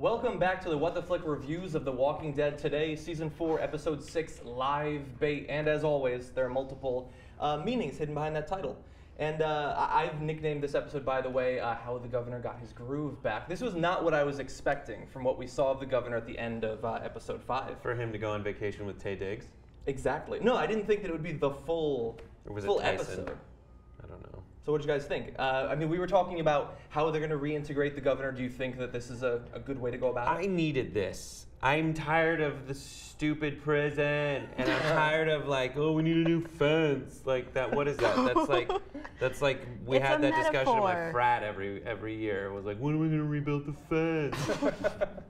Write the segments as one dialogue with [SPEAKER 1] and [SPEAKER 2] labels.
[SPEAKER 1] Welcome back to the What the Flick reviews of The Walking Dead. Today, Season 4, Episode 6, Live Bait. And as always, there are multiple meanings hidden behind that title. And I've nicknamed this episode, by the way, How the Governor Got His Groove Back. This was not what I was expecting from what we saw of the Governor at the end of Episode 5.
[SPEAKER 2] For him to go on vacation with Taye Diggs?
[SPEAKER 1] Exactly. No, I didn't think that it would be the full episode.
[SPEAKER 2] I don't know.
[SPEAKER 1] So what did you guys think? I mean, we were talking about how they're going to reintegrate the Governor. Do you think that this is a good way to go about it?
[SPEAKER 2] I needed this. I'm tired of the stupid prison, and I'm tired of like, oh, we need a new fence. Like that. What is that? That's like we
[SPEAKER 3] It's
[SPEAKER 2] had
[SPEAKER 3] a
[SPEAKER 2] that discussion in my
[SPEAKER 3] metaphor.
[SPEAKER 2] frat every year. It was like, when are we going to rebuild the fence?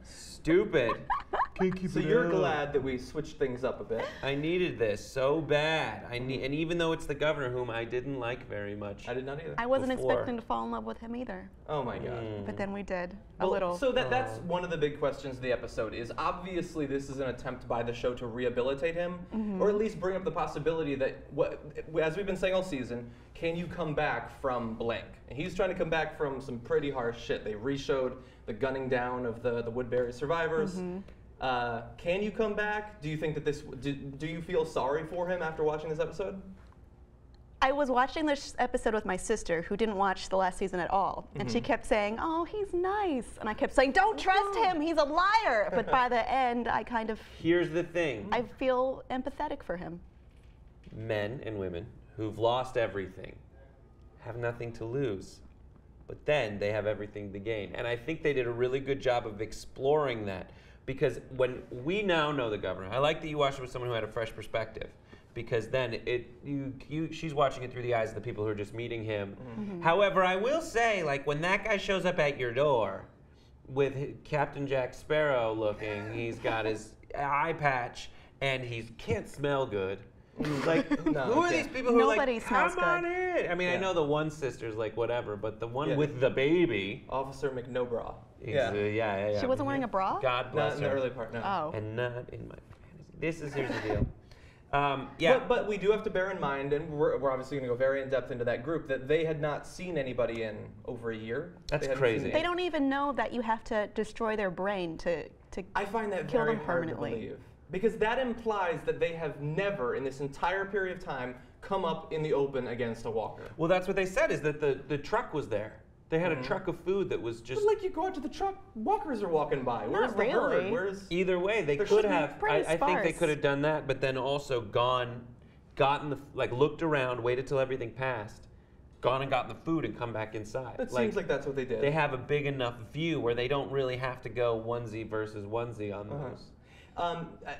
[SPEAKER 2] Stupid. Can't keep
[SPEAKER 1] So
[SPEAKER 2] it
[SPEAKER 1] you're
[SPEAKER 2] up.
[SPEAKER 1] glad that we switched things up a bit.
[SPEAKER 2] I needed this so bad. And even though it's the Governor, whom I didn't like very much.
[SPEAKER 1] I did not either.
[SPEAKER 3] I wasn't
[SPEAKER 2] Before.
[SPEAKER 3] expecting to fall in love with him either,
[SPEAKER 1] Oh my god.
[SPEAKER 3] but then we did a
[SPEAKER 1] Well,
[SPEAKER 3] little.
[SPEAKER 1] So that's one of the big questions of the episode is obviously this is an attempt by the show to rehabilitate him, or at least bring up the possibility that, as we've been saying all season, can you come back from blank? And he's trying to come back from some pretty harsh shit. They re-showed the gunning down of the Woodbury survivors. Can you come back? Do you think that do you feel sorry for him after watching this episode?
[SPEAKER 3] I was watching this episode with my sister, who didn't watch the last season at all, and she kept saying, "Oh, he's nice," and I kept saying, "Don't trust him. He's a liar." But by the end, I kind of
[SPEAKER 2] Here's the thing.
[SPEAKER 3] I feel empathetic for him.
[SPEAKER 2] Men and women who've lost everything have nothing to lose, but then they have everything to gain. And I think they did a really good job of exploring that, because when we now know the Governor, I like that you watched it with someone who had a fresh perspective, because then she's watching it through the eyes of the people who are just meeting him. However, I will say, like, when that guy shows up at your door with Captain Jack Sparrow looking, he's got his eye patch, and he can't smell good. Like,
[SPEAKER 1] No,
[SPEAKER 2] who are
[SPEAKER 1] he
[SPEAKER 2] these
[SPEAKER 1] can't.
[SPEAKER 2] people who are
[SPEAKER 3] Nobody
[SPEAKER 2] like,
[SPEAKER 3] smells
[SPEAKER 2] come on in? I mean, I
[SPEAKER 1] Yeah.
[SPEAKER 2] know the one sister's like whatever, but the one
[SPEAKER 1] Yeah.
[SPEAKER 2] with the baby.
[SPEAKER 1] Officer McNobra.
[SPEAKER 2] Yeah.
[SPEAKER 3] She wasn't wearing a bra?
[SPEAKER 2] God
[SPEAKER 1] Not
[SPEAKER 2] bless
[SPEAKER 1] in the
[SPEAKER 2] her.
[SPEAKER 1] early part, no.
[SPEAKER 3] Oh.
[SPEAKER 2] And not in my fantasy. Here's the deal. Yeah.
[SPEAKER 1] But we do have to bear in mind, and we're obviously going to go very in depth into that group, that they had not seen anybody in over a year.
[SPEAKER 2] That's
[SPEAKER 1] They hadn't
[SPEAKER 2] crazy.
[SPEAKER 1] seen
[SPEAKER 3] They don't even know that you have to destroy their brain to
[SPEAKER 1] I find that
[SPEAKER 3] kill
[SPEAKER 1] very
[SPEAKER 3] them
[SPEAKER 1] hard to
[SPEAKER 3] permanently.
[SPEAKER 1] believe. Because that implies that they have never, in this entire period of time, come up in the open against a walker.
[SPEAKER 2] Well, that's what they said, is that the truck was there. They had a truck of food that was just...
[SPEAKER 1] But like, you go out to the truck, walkers are walking by. Where's the herd?
[SPEAKER 3] really.
[SPEAKER 1] Where's...
[SPEAKER 2] Either way, they
[SPEAKER 1] There
[SPEAKER 2] could
[SPEAKER 1] should be
[SPEAKER 2] have.
[SPEAKER 3] pretty
[SPEAKER 2] I think they
[SPEAKER 3] sparse.
[SPEAKER 2] could have done that, but then also gotten the, like, looked around, waited till everything passed, gone and gotten the food and come back inside.
[SPEAKER 1] It seems like that's what they did.
[SPEAKER 2] They have a big enough view where they don't really have to go onesie versus onesie on those.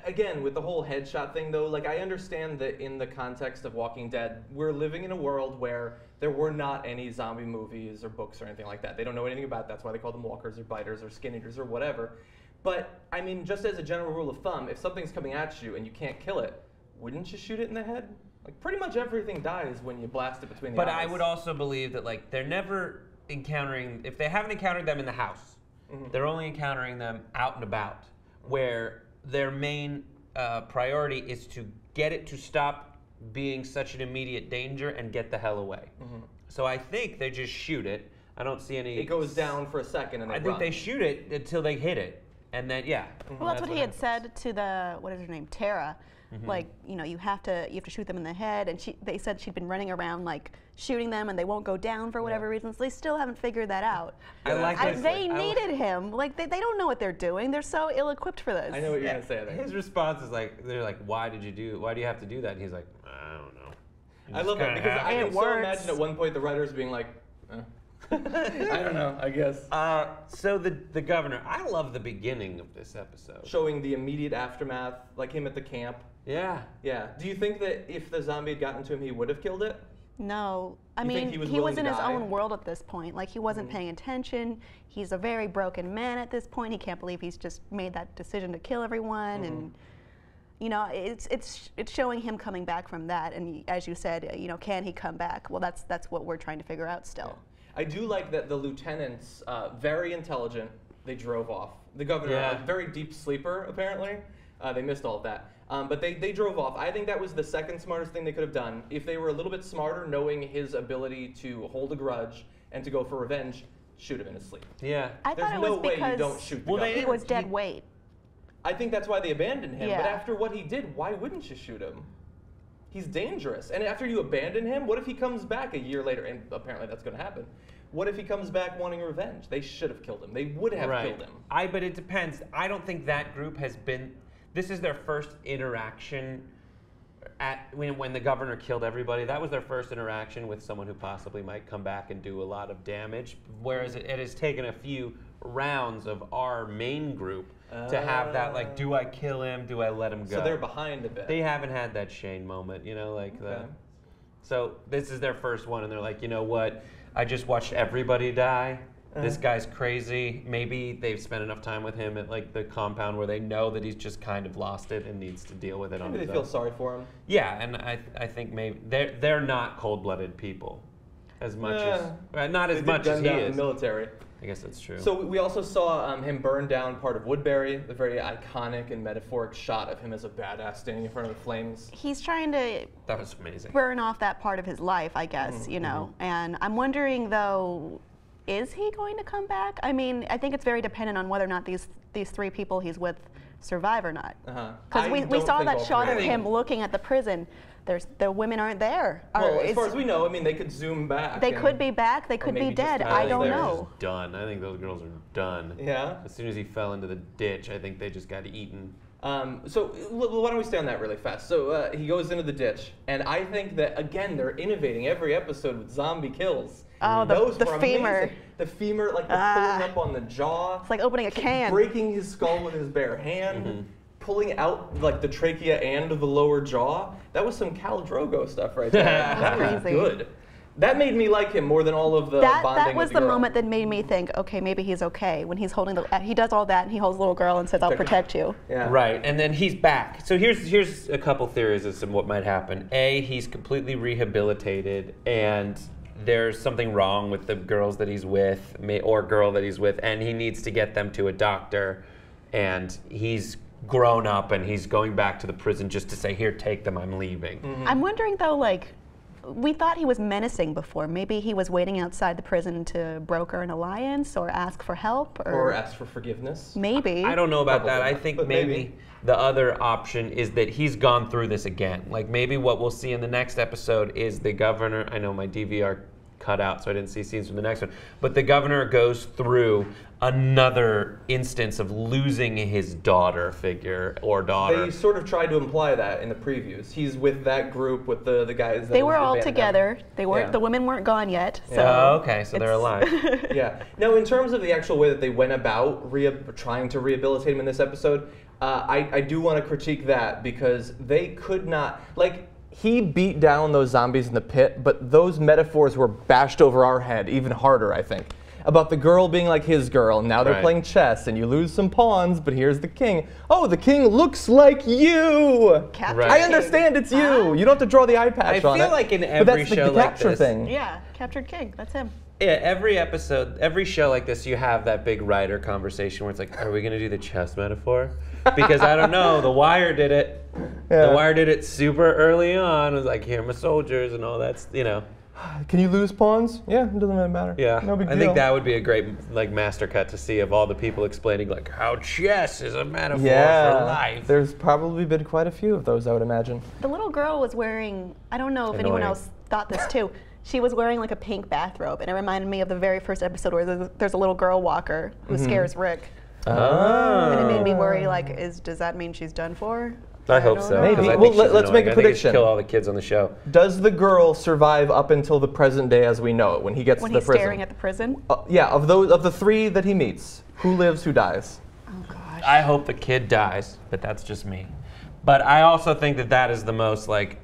[SPEAKER 1] Again, with the whole headshot thing, though, like, I understand that in the context of Walking Dead, we're living in a world where there were not any zombie movies or books or anything like that. They don't know anything about that. That's why they call them walkers or biters or skin eaters or whatever. But, I mean, just as a general rule of thumb, if something's coming at you and you can't kill it, wouldn't you shoot it in the head? Like, pretty much everything dies when you blast it between the eyes.
[SPEAKER 2] But I would also believe that, like, they're never encountering, if they haven't encountered them in the house, they're only encountering them out and about, where their main priority is to get it to stop being such an immediate danger and get the hell away. So I think they just shoot it. I don't see any...
[SPEAKER 1] It goes down for a second and they
[SPEAKER 2] I think they shoot it until they hit it. And then, yeah.
[SPEAKER 3] Well, that's what he had
[SPEAKER 2] happens.
[SPEAKER 3] said to the, what is her name, Tara. Like, you know, you have to shoot them in the head, and they said she'd been running around like shooting them, and they won't go down for whatever reason. So they still haven't figured that out.
[SPEAKER 2] I like this.
[SPEAKER 3] They needed him. Like they don't know what they're doing. They're so ill-equipped for this.
[SPEAKER 1] I know what you're gonna say. I think.
[SPEAKER 2] His response is like, they're like, why do you have to do that? And he's like, I don't know. You
[SPEAKER 1] I
[SPEAKER 2] just
[SPEAKER 1] love that
[SPEAKER 2] kinda
[SPEAKER 1] because
[SPEAKER 2] have
[SPEAKER 1] I
[SPEAKER 2] to."
[SPEAKER 1] can so imagine at one point the writers being like, I don't know, I guess.
[SPEAKER 2] So the Governor, I love the beginning of this episode.
[SPEAKER 1] Showing the immediate aftermath, like him at the camp.
[SPEAKER 2] Yeah.
[SPEAKER 1] Yeah. Do you think that if the zombie had gotten to him, he would have killed it?
[SPEAKER 3] No, I
[SPEAKER 1] You think
[SPEAKER 3] mean,
[SPEAKER 1] he was
[SPEAKER 3] he
[SPEAKER 1] willing
[SPEAKER 3] was
[SPEAKER 1] to
[SPEAKER 3] in his
[SPEAKER 1] die?
[SPEAKER 3] own world at this point. Like he wasn't paying attention. He's a very broken man at this point. He can't believe he's just made that decision to kill everyone, and you know, it's showing him coming back from that. And as you said, you know, can he come back? Well, that's what we're trying to figure out still.
[SPEAKER 1] I do like that the lieutenants, very intelligent, they drove off. The Governor, a very deep sleeper, apparently. They missed all of that. But they drove off. I think that was the second smartest thing they could have done. If they were a little bit smarter, knowing his ability to hold a grudge and to go for revenge, shoot him in his sleep.
[SPEAKER 2] Yeah.
[SPEAKER 3] I
[SPEAKER 1] There's
[SPEAKER 3] thought it
[SPEAKER 1] no
[SPEAKER 3] was
[SPEAKER 1] way
[SPEAKER 3] because
[SPEAKER 1] you don't shoot the
[SPEAKER 2] Well,
[SPEAKER 1] governor.
[SPEAKER 3] he was dead weight.
[SPEAKER 1] I think that's why they abandoned him. But
[SPEAKER 3] Yeah.
[SPEAKER 1] after what he did, why wouldn't you shoot him? He's dangerous. And after you abandon him, what if he comes back a year later? And apparently that's going to happen. What if he comes back wanting revenge? They should have killed him. They would have killed him.
[SPEAKER 2] But it depends. I don't think that group has been. This is their first interaction. When the governor killed everybody, that was their first interaction with someone who possibly might come back and do a lot of damage. Whereas it has taken a few rounds of our main group to have that, like, do I kill him? Do I let him go?
[SPEAKER 1] So they're behind a bit.
[SPEAKER 2] They haven't had that Shane moment, So this is their first one, and they're like, you know what? I just watched everybody die. This guy's crazy. Maybe they've spent enough time with him at like the compound where they know that he's just kind of lost it and needs to deal with it on his own.
[SPEAKER 1] Maybe they feel sorry for him.
[SPEAKER 2] Yeah, and I think maybe they're not cold-blooded people as much as not as much as he is.
[SPEAKER 1] The military.
[SPEAKER 2] I guess that's true.
[SPEAKER 1] So we also saw him burn down part of Woodbury, the very iconic and metaphoric shot of him as a badass standing in front of the flames.
[SPEAKER 3] He's trying to
[SPEAKER 2] That was amazing.
[SPEAKER 3] burn off that part of his life, I guess, you know. And I'm wondering, though, is he going to come back? I mean, I think it's very dependent on whether or not these three people he's with survive or not. Because we saw that shot of him looking at the prison. The women aren't there.
[SPEAKER 1] Well, as far as we know, I mean, they could zoom back.
[SPEAKER 3] They could be back. They could be dead. I don't know.
[SPEAKER 2] Done. I think those girls are done.
[SPEAKER 1] Yeah.
[SPEAKER 2] As soon as he fell into the ditch, I think they just got eaten.
[SPEAKER 1] So why don't we stay on that really fast? So he goes into the ditch, and I think that, again, they're innovating every episode with zombie kills.
[SPEAKER 3] Oh, the femur.
[SPEAKER 1] Amazing. The femur, like the pulling up on the jaw.
[SPEAKER 3] It's like opening a can.
[SPEAKER 1] Breaking his skull with his bare hand. Pulling out like the trachea and the lower jaw. That was some Khal Drogo stuff right there. That was good. That made me like him more than all of the bonding.
[SPEAKER 3] That was
[SPEAKER 1] with the girl.
[SPEAKER 3] moment that made me think, okay, maybe he's okay. When he's holding he does all that and he holds the little girl and says, "I'll protect you."
[SPEAKER 1] Yeah.
[SPEAKER 2] Right, and then he's back. So here's a couple theories as to what might happen. A, he's completely rehabilitated, and there's something wrong with the girls that he's with, or girl that he's with, and he needs to get them to a doctor, and he's grown up and he's going back to the prison just to say, here, take them, I'm leaving.
[SPEAKER 3] I'm wondering though, like, we thought he was menacing before. Maybe he was waiting outside the prison to broker an alliance or ask for help,
[SPEAKER 1] or ask for forgiveness.
[SPEAKER 3] Maybe.
[SPEAKER 2] I don't know about that. I think
[SPEAKER 1] but
[SPEAKER 2] maybe the other option is that he's gone through this again. Like maybe what we'll see in the next episode is the governor. I know my DVR cut out, so I didn't see scenes from the next one. But the governor goes through another instance of losing his daughter.
[SPEAKER 1] They sort of tried to imply that in the previews. He's with that group with the guys.
[SPEAKER 3] They were all together. They weren't. The women weren't gone yet. So
[SPEAKER 2] okay, so they're alive.
[SPEAKER 1] Yeah. Now, in terms of the actual way that they went about trying to rehabilitate him in this episode, I do want to critique that because they could not, like, he beat down those zombies in the pit, but those metaphors were bashed over our head even harder, I think. About the girl being like his girl, and now they're playing chess, and you lose some pawns, but here's the king. Oh, the king looks like you! I understand it's you! You don't have to draw the eye patch on it.
[SPEAKER 2] I feel like in every show
[SPEAKER 1] the
[SPEAKER 2] like
[SPEAKER 1] capture
[SPEAKER 2] this,
[SPEAKER 1] thing.
[SPEAKER 3] Yeah, captured king. That's him.
[SPEAKER 2] Yeah, every episode, every show like this, you have that big writer conversation where it's like, are we going to do the chess metaphor? Because I don't know, The Wire did it. Yeah. The Wire did it super early on. It was like, here are my soldiers and all that, you know.
[SPEAKER 1] Can you lose pawns? Yeah, it doesn't really matter.
[SPEAKER 2] Yeah,
[SPEAKER 1] no big deal.
[SPEAKER 2] I think that would be a great like master cut to see of all the people explaining like how chess is a metaphor for life.
[SPEAKER 1] There's probably been quite a few of those, I would imagine.
[SPEAKER 3] The little girl was wearing, I don't know if anyone else thought this too, she was wearing like a pink bathrobe, and it reminded me of the very first episode where there's a little girl walker who scares Rick. And it made me worry, like, does that mean she's done for?
[SPEAKER 2] I hope so.
[SPEAKER 1] Maybe. Well, let's make a prediction.
[SPEAKER 2] Kill all the kids on the show.
[SPEAKER 1] Does the girl survive up until the present day as we know it, when he gets to the prison?
[SPEAKER 3] When he's staring at the prison?
[SPEAKER 1] Yeah, of the three that he meets, who lives, who dies?
[SPEAKER 3] Oh, gosh.
[SPEAKER 2] I hope the kid dies, but that's just me. But I also think that is the most, like,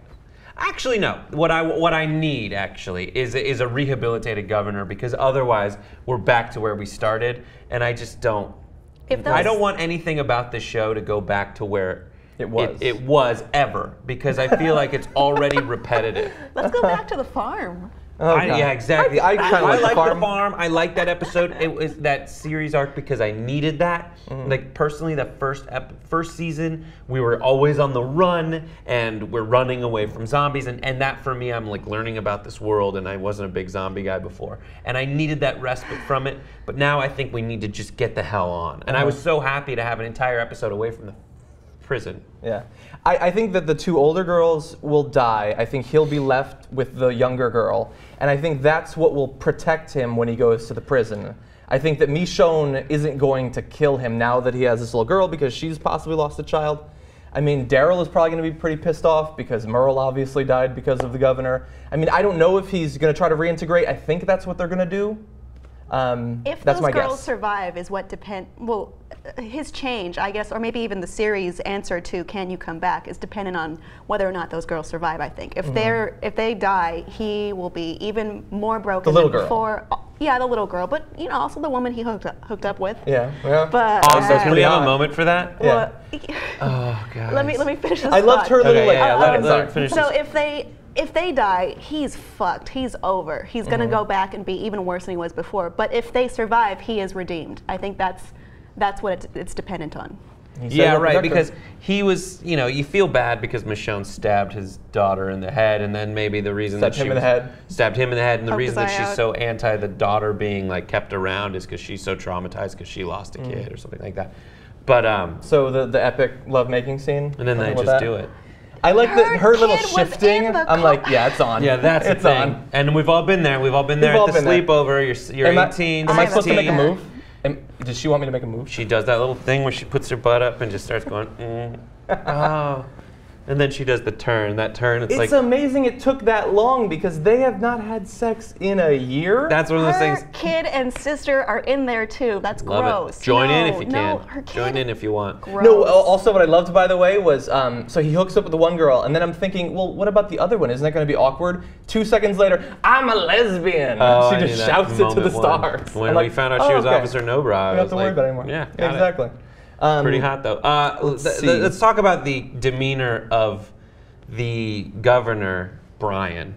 [SPEAKER 2] actually, no. What I need, actually, is a rehabilitated governor, because otherwise we're back to where we started, and I just don't. I don't want anything about this show to go back to where it was ever, because I feel like it's already repetitive.
[SPEAKER 3] Let's go back to the farm.
[SPEAKER 1] Oh, God.
[SPEAKER 2] Yeah, exactly.
[SPEAKER 1] I kinda like
[SPEAKER 2] like
[SPEAKER 1] the
[SPEAKER 2] the farm. I like that episode. It was that series arc because I needed that. Like personally, that first season, we were always on the run and we're running away from zombies. And that for me, I'm like learning about this world, and I wasn't a big zombie guy before. And I needed that respite from it. But now I think we need to just get the hell on. And I was so happy to have an entire episode away from the prison.
[SPEAKER 1] Yeah. I think that the two older girls will die. I think he'll be left with the younger girl. And I think that's what will protect him when he goes to the prison. I think that Michonne isn't going to kill him now that he has this little girl because she's possibly lost a child. I mean, Daryl is probably going to be pretty pissed off because Merle obviously died because of the governor. I mean, I don't know if he's going to try to reintegrate. I think that's what they're going to do.
[SPEAKER 3] If
[SPEAKER 1] that's
[SPEAKER 3] those
[SPEAKER 1] my
[SPEAKER 3] girls
[SPEAKER 1] guess.
[SPEAKER 3] survive is what well, his change, I guess, or maybe even the series' answer to "Can you come back" is dependent on whether or not those girls survive. I think if they die, he will be even more broken
[SPEAKER 1] The little
[SPEAKER 3] than
[SPEAKER 1] girl.
[SPEAKER 3] before. Yeah, the little girl, but you know, also the woman he hooked up with.
[SPEAKER 1] Yeah, yeah.
[SPEAKER 3] But
[SPEAKER 2] Also, can we have
[SPEAKER 1] hot.
[SPEAKER 2] a moment for that?
[SPEAKER 1] Yeah.
[SPEAKER 2] Oh, God.
[SPEAKER 3] let me finish this.
[SPEAKER 1] I loved
[SPEAKER 3] thought.
[SPEAKER 1] her little
[SPEAKER 2] Okay,
[SPEAKER 1] like.
[SPEAKER 2] yeah, let
[SPEAKER 1] sorry.
[SPEAKER 2] her finish
[SPEAKER 3] So
[SPEAKER 2] this.
[SPEAKER 3] if they die, he's fucked. He's over. He's gonna go back and be even worse than he was before. But if they survive, he is redeemed. I think that's what it's dependent on.
[SPEAKER 1] He said
[SPEAKER 2] Yeah,
[SPEAKER 1] he'll
[SPEAKER 2] right,
[SPEAKER 1] protect her.
[SPEAKER 2] because he was, you know, you feel bad because Michonne stabbed his daughter in the head, and then maybe the reason
[SPEAKER 1] Stabbed
[SPEAKER 2] that she
[SPEAKER 1] him in the head.
[SPEAKER 2] stabbed him in the head, and the
[SPEAKER 3] Poked
[SPEAKER 2] reason
[SPEAKER 3] his
[SPEAKER 2] that
[SPEAKER 3] eye
[SPEAKER 2] she's
[SPEAKER 3] out.
[SPEAKER 2] so anti the daughter being like kept around is because she's so traumatized because she lost a kid or something like that. But
[SPEAKER 1] So the epic lovemaking scene.
[SPEAKER 2] and then they
[SPEAKER 1] something with
[SPEAKER 2] just
[SPEAKER 1] that.
[SPEAKER 2] do it.
[SPEAKER 1] I like her little
[SPEAKER 3] kid was
[SPEAKER 1] shifting.
[SPEAKER 3] in the
[SPEAKER 1] I'm like, yeah, it's on.
[SPEAKER 2] Yeah, that's
[SPEAKER 1] it's
[SPEAKER 2] the thing.
[SPEAKER 1] on.
[SPEAKER 2] And we've all been there. We've all been there
[SPEAKER 1] We've all
[SPEAKER 2] at the
[SPEAKER 1] been there.
[SPEAKER 2] sleepover. You're
[SPEAKER 1] Am I-
[SPEAKER 2] 18,
[SPEAKER 1] Am I supposed to make a
[SPEAKER 2] 16.
[SPEAKER 1] move? Does she want me to make a move?
[SPEAKER 2] She does that little thing where she puts her butt up and just starts going, oh. And then she does the turn. That turn, it's like,
[SPEAKER 1] amazing it took that long because they have not had sex in a year.
[SPEAKER 2] that's one of those
[SPEAKER 3] Her
[SPEAKER 2] things.
[SPEAKER 3] kid and sister are in there too. That's
[SPEAKER 2] Love
[SPEAKER 3] gross.
[SPEAKER 2] it. Join in
[SPEAKER 3] No,
[SPEAKER 2] if you
[SPEAKER 3] no,
[SPEAKER 2] can.
[SPEAKER 3] her kid.
[SPEAKER 2] Join in if you want.
[SPEAKER 3] Gross.
[SPEAKER 1] No, also what I loved, by the way, was so he hooks up with the one girl, and then I'm thinking, well, what about the other one? Isn't that going to be awkward? 2 seconds later, I'm a lesbian.
[SPEAKER 2] Oh,
[SPEAKER 1] she
[SPEAKER 2] I
[SPEAKER 1] just
[SPEAKER 2] knew that
[SPEAKER 1] shouts it to the
[SPEAKER 2] moment when-
[SPEAKER 1] stars.
[SPEAKER 2] When
[SPEAKER 1] I'm
[SPEAKER 2] we
[SPEAKER 1] like,
[SPEAKER 2] found out she
[SPEAKER 1] oh,
[SPEAKER 2] was
[SPEAKER 1] okay.
[SPEAKER 2] Officer Nobra, I
[SPEAKER 1] We don't have
[SPEAKER 2] was
[SPEAKER 1] to worry
[SPEAKER 2] like,
[SPEAKER 1] about it anymore.
[SPEAKER 2] yeah, got it.
[SPEAKER 1] exactly.
[SPEAKER 2] Pretty hot though.
[SPEAKER 1] Let's see.
[SPEAKER 2] Let's talk about the demeanor of the governor, Brian,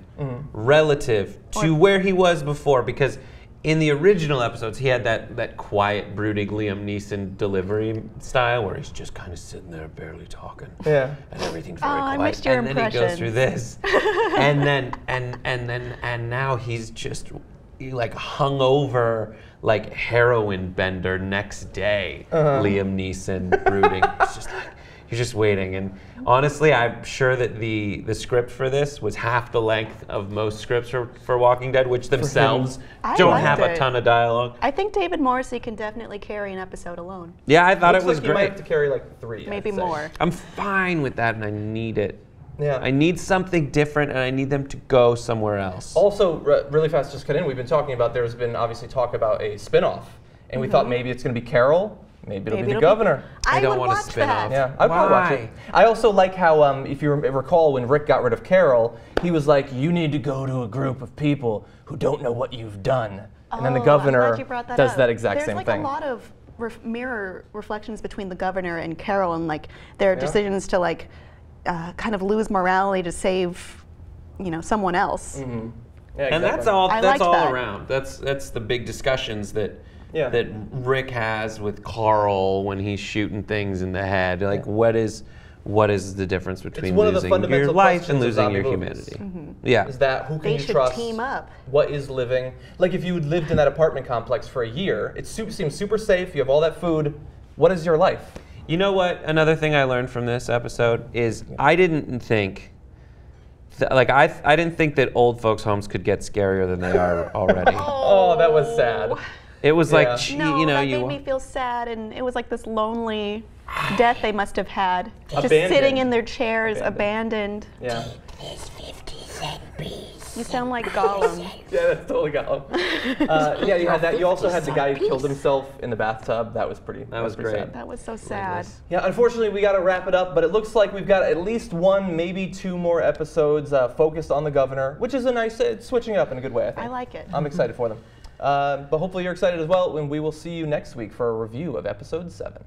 [SPEAKER 2] relative to where he was before, because in the original episodes, he had that quiet, brooding Liam Neeson delivery style where he's just kind of sitting there, barely talking.
[SPEAKER 1] Yeah.
[SPEAKER 2] And everything's very
[SPEAKER 3] Oh, I
[SPEAKER 2] quiet.
[SPEAKER 3] missed your
[SPEAKER 2] and then he goes through this. and now he's just like hungover, like heroin bender next day. Liam Neeson brooding. It's just like you're just waiting. And honestly, I'm sure that the script for this was half the length of most scripts for Walking Dead, which themselves
[SPEAKER 3] I
[SPEAKER 2] don't
[SPEAKER 3] liked
[SPEAKER 2] have a
[SPEAKER 3] it.
[SPEAKER 2] ton of dialogue.
[SPEAKER 3] I think David Morrissey can definitely carry an episode alone.
[SPEAKER 2] Yeah, I thought
[SPEAKER 1] Looks
[SPEAKER 2] it was
[SPEAKER 1] like you might
[SPEAKER 2] great.
[SPEAKER 1] have to carry like 3.
[SPEAKER 3] Maybe
[SPEAKER 1] I'd say.
[SPEAKER 3] more.
[SPEAKER 2] I'm fine with that, and I need it.
[SPEAKER 1] Yeah.
[SPEAKER 2] I need something different, and I need them to go somewhere else.
[SPEAKER 1] Also, really fast, just cut in. We've been talking about. There's been obviously talk about a spin-off, and we thought maybe it's going to be Carol. Maybe it'll be the governor.
[SPEAKER 2] I don't
[SPEAKER 3] would
[SPEAKER 2] want a
[SPEAKER 3] watch
[SPEAKER 2] spin-off.
[SPEAKER 3] that.
[SPEAKER 1] Yeah, I'd probably watch it. I also like how, if you recall, when Rick got rid of Carol, he was like, "You need to go to a group of people who don't know what you've done," and then the
[SPEAKER 3] Oh, I'm
[SPEAKER 1] governor
[SPEAKER 3] glad you brought that
[SPEAKER 1] does
[SPEAKER 3] up.
[SPEAKER 1] that exact
[SPEAKER 3] There's
[SPEAKER 1] same
[SPEAKER 3] like
[SPEAKER 1] thing.
[SPEAKER 3] a lot of mirror reflections between the governor and Carol, and like their decisions to like kind of lose morality to save, someone else.
[SPEAKER 1] Yeah,
[SPEAKER 2] And
[SPEAKER 1] exactly.
[SPEAKER 2] that's all.
[SPEAKER 3] I
[SPEAKER 2] That's
[SPEAKER 3] liked
[SPEAKER 2] all
[SPEAKER 3] that.
[SPEAKER 2] around. That's the big discussions that
[SPEAKER 1] Yeah.
[SPEAKER 2] that Rick has with Carl when he's shooting things in the head. Like, what is the difference between
[SPEAKER 1] one of the
[SPEAKER 2] losing your
[SPEAKER 1] fundamental
[SPEAKER 2] life and
[SPEAKER 1] questions of
[SPEAKER 2] losing
[SPEAKER 1] zombie
[SPEAKER 2] your
[SPEAKER 1] movies.
[SPEAKER 2] humanity? Yeah.
[SPEAKER 1] Is that who can
[SPEAKER 3] They
[SPEAKER 1] you
[SPEAKER 3] should
[SPEAKER 1] trust?
[SPEAKER 3] team up.
[SPEAKER 1] What is living? Like if you had lived in that apartment complex for a year, it seems super safe. You have all that food. What is your life?
[SPEAKER 2] You know what? Another thing I learned from this episode is I didn't think. I didn't think that old folks' homes could get scarier than they are already.
[SPEAKER 1] Oh, that was sad.
[SPEAKER 2] It was
[SPEAKER 1] Yeah.
[SPEAKER 2] like, gee,
[SPEAKER 3] No, that
[SPEAKER 2] you
[SPEAKER 3] made me feel sad, and it was like this lonely death they must have had, just
[SPEAKER 1] Abandoned.
[SPEAKER 3] sitting in their chairs, abandoned.
[SPEAKER 1] Yeah.
[SPEAKER 3] You sound like Gollum.
[SPEAKER 1] Yeah, that's totally Gollum. Yeah, you had that. You also had the guy who killed himself in the bathtub. That was pretty.
[SPEAKER 2] That was
[SPEAKER 1] pretty
[SPEAKER 2] great.
[SPEAKER 1] sad.
[SPEAKER 3] That was so sad.
[SPEAKER 1] Yeah, unfortunately, we got to wrap it up, but it looks like we've got at least 1, maybe 2 more episodes focused on the governor, which is a nice, it's switching it up in a good way, I think.
[SPEAKER 3] I like it.
[SPEAKER 1] I'm excited for them. But hopefully you're excited as well, and we will see you next week for a review of episode 7.